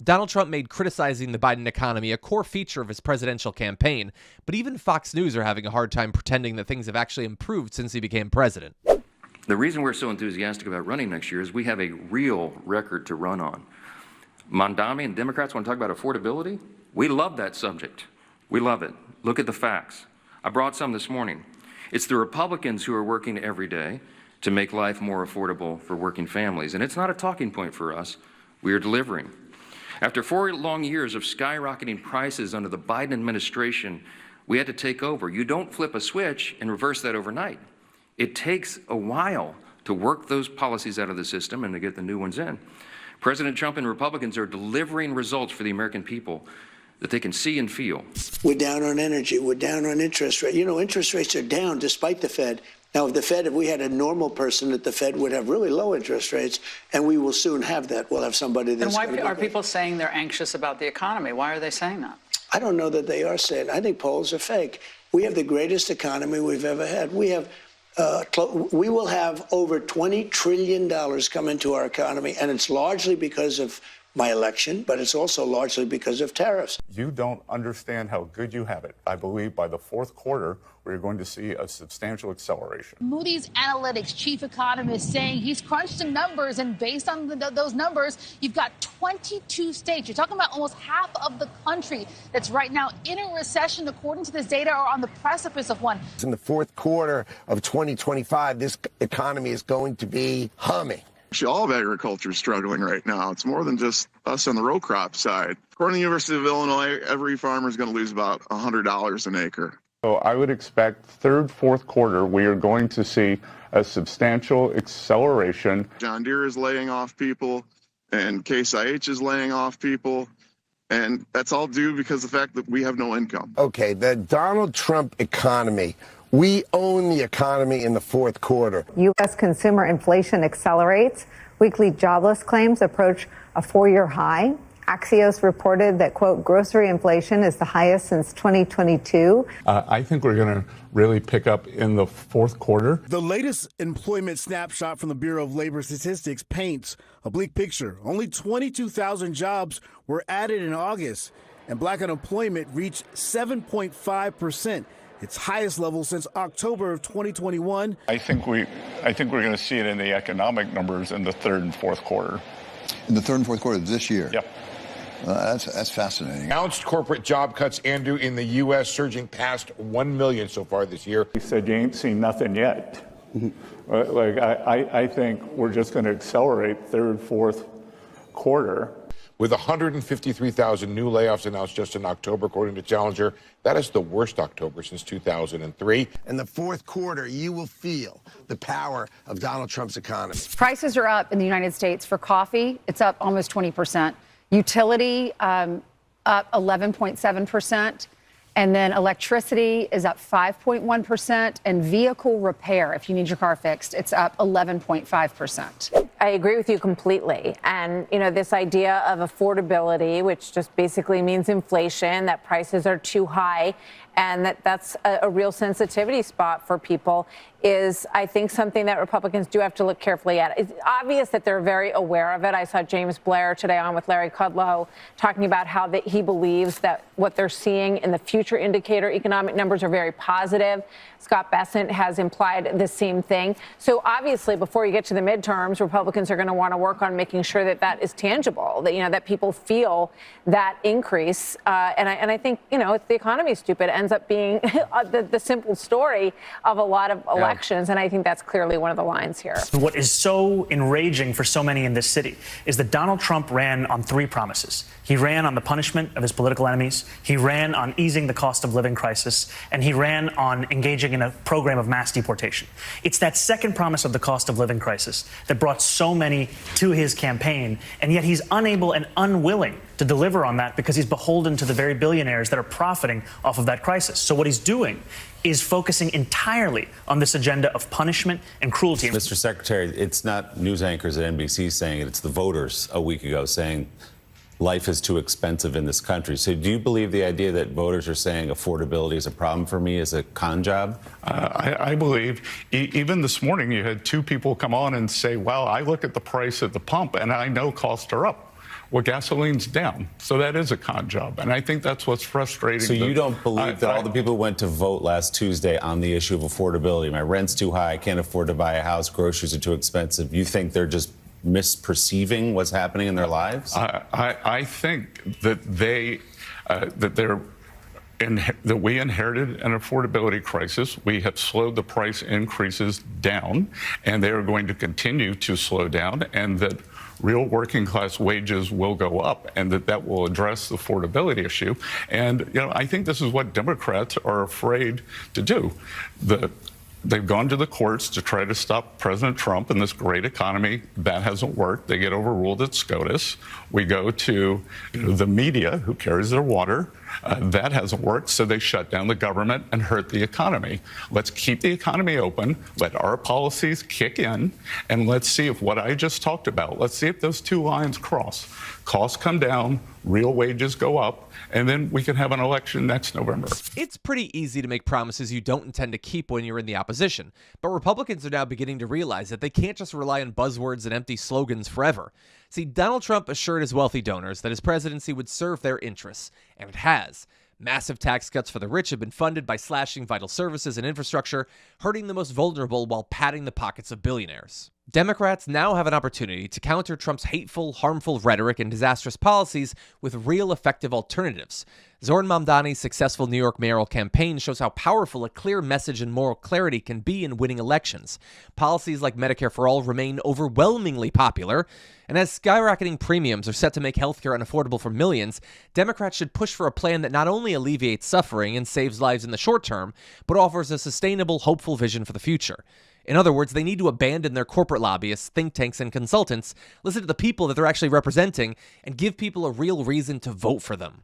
Donald Trump made criticizing the Biden economy a core feature of his presidential campaign, but even Fox News are having a hard time pretending that things have actually improved since he became president. The reason we're so enthusiastic about running next year is we have a real record to run on. Mondami and Democrats want to talk about affordability? We love that subject. We love it. Look at the facts. I brought some this morning. It's the Republicans who are working every day to make life more affordable for working families. And it's not a talking point for us. We are delivering. After 4 long years of skyrocketing prices under the Biden administration, we had to take over. You don't flip a switch and reverse that overnight. It takes a while to work those policies out of the system and to get the new ones in. President Trump and Republicans are delivering results for the American people that they can see and feel. We're down on energy. We're down on interest rates. You know, interest rates are down despite the Fed. Now, if we had a normal person at the Fed would have really low interest rates, and we will soon have that. We'll have somebody that's And why are people saying they're anxious about the economy? Why are they saying that? I don't know that they are saying. I think polls are fake. We have the greatest economy we've ever had. We will have over $20 trillion come into our economy, and it's largely because of my election, but it's also largely because of tariffs. You don't understand how good you have it. I believe by the fourth quarter, we're going to see a substantial acceleration. Moody's Analytics chief economist saying he's crunched the numbers, and based on those numbers, you've got 22 states. You're talking about almost half of the country that's right now in a recession, according to this data, or on the precipice of one. In the fourth quarter of 2025, this economy is going to be humming. Actually, all of agriculture is struggling right now. It's more than just us on the row crop side. According to the University of Illinois, every farmer is going to lose about $100 an acre. So I would expect third, fourth quarter, we are going to see a substantial acceleration. John Deere is laying off people, and Case IH is laying off people. And that's all due because of the fact that we have no income. Okay, the Donald Trump economy. We own the economy in the fourth quarter. U.S. consumer inflation accelerates. Weekly jobless claims approach a 4-year high. Axios reported that, quote, grocery inflation is the highest since 2022. I think we're going to really pick up in the fourth quarter. The latest employment snapshot from the Bureau of Labor Statistics paints a bleak picture. Only 22,000 jobs were added in August, and black unemployment reached 7.5%. Its highest level since October of 2021. I think we're going to see it in the economic numbers in the third and fourth quarter. In the third and fourth quarter of this year? Yep. That's fascinating. Announced corporate job cuts, Andrew, in the U.S. surging past 1 million so far this year. He said you ain't seen nothing yet. I think we're just going to accelerate third, fourth quarter. With 153,000 new layoffs announced just in October, according to Challenger. That is the worst October since 2003. In the fourth quarter, you will feel the power of Donald Trump's economy. Prices are up in the United States. For coffee, it's up almost 20%. Utility, up 11.7%. And then electricity is up 5.1%. And vehicle repair, if you need your car fixed, it's up 11.5%. I agree with you completely. And, you know, this idea of affordability, which just basically means inflation, that prices are too high, and that's a real sensitivity spot for people, is, I think, something that Republicans do have to look carefully at. It's obvious that they're very aware of it. I saw James Blair today on with Larry Kudlow talking about how he believes that what they're seeing in the future indicator economic numbers are very positive. Scott Bessent has implied the same thing. So obviously, before you get to the midterms, Republicans are going to want to work on making sure that that is tangible, that, you know, that people feel that increase. And I think, you know, if the economy is stupid, it ends up being the simple story of a lot of elections. And I think that's clearly one of the lines here. What is so enraging for so many in this city is that Donald Trump ran on 3 promises. He ran on the punishment of his political enemies. He ran on easing the cost of living crisis. And he ran on engaging in a program of mass deportation. It's that second promise of the cost of living crisis that brought so many to his campaign. And yet he's unable and unwilling to deliver on that because he's beholden to the very billionaires that are profiting off of that crisis. So what he's doing is focusing entirely on this agenda of punishment and cruelty. Mr. Secretary, it's not news anchors at NBC saying it. It's the voters a week ago saying life is too expensive in this country. So do you believe the idea that voters are saying affordability is a problem for me is a con job? I believe even this morning you had 2 people come on and say, well, I look at the price at the pump and I know costs are up. Well, gasoline's down, so that is a con job, and I think that's what's frustrating. So you don't believe that all the people who went to vote last Tuesday on the issue of affordability, my rent's too high, I can't afford to buy a house, groceries are too expensive, you think they're just misperceiving what's happening in their lives? I think that that we inherited an affordability crisis. We have slowed the price increases down, and they are going to continue to slow down, and that real working class wages will go up, and that will address the affordability issue. And I think this is what Democrats are afraid to do. They've gone to the courts to try to stop President Trump and this great economy. That hasn't worked. They get overruled at SCOTUS. We go to the media, who carries their water. That hasn't worked, so they shut down the government and hurt the economy. Let's keep the economy open, let our policies kick in, and let's see if what I just talked about, let's see if those two lines cross. Costs come down, real wages go up, and then we can have an election next November. It's pretty easy to make promises you don't intend to keep when you're in the opposition, but Republicans are now beginning to realize that they can't just rely on buzzwords and empty slogans forever. See, Donald Trump assured his wealthy donors that his presidency would serve their interests, and it has. Massive tax cuts for the rich have been funded by slashing vital services and infrastructure, hurting the most vulnerable while padding the pockets of billionaires. Democrats now have an opportunity to counter Trump's hateful, harmful rhetoric and disastrous policies with real effective alternatives. Zohran Mamdani's successful New York mayoral campaign shows how powerful a clear message and moral clarity can be in winning elections. Policies like Medicare for All remain overwhelmingly popular, and as skyrocketing premiums are set to make healthcare unaffordable for millions, Democrats should push for a plan that not only alleviates suffering and saves lives in the short term, but offers a sustainable, hopeful vision for the future. In other words, they need to abandon their corporate lobbyists, think tanks, and consultants, listen to the people that they're actually representing, and give people a real reason to vote for them.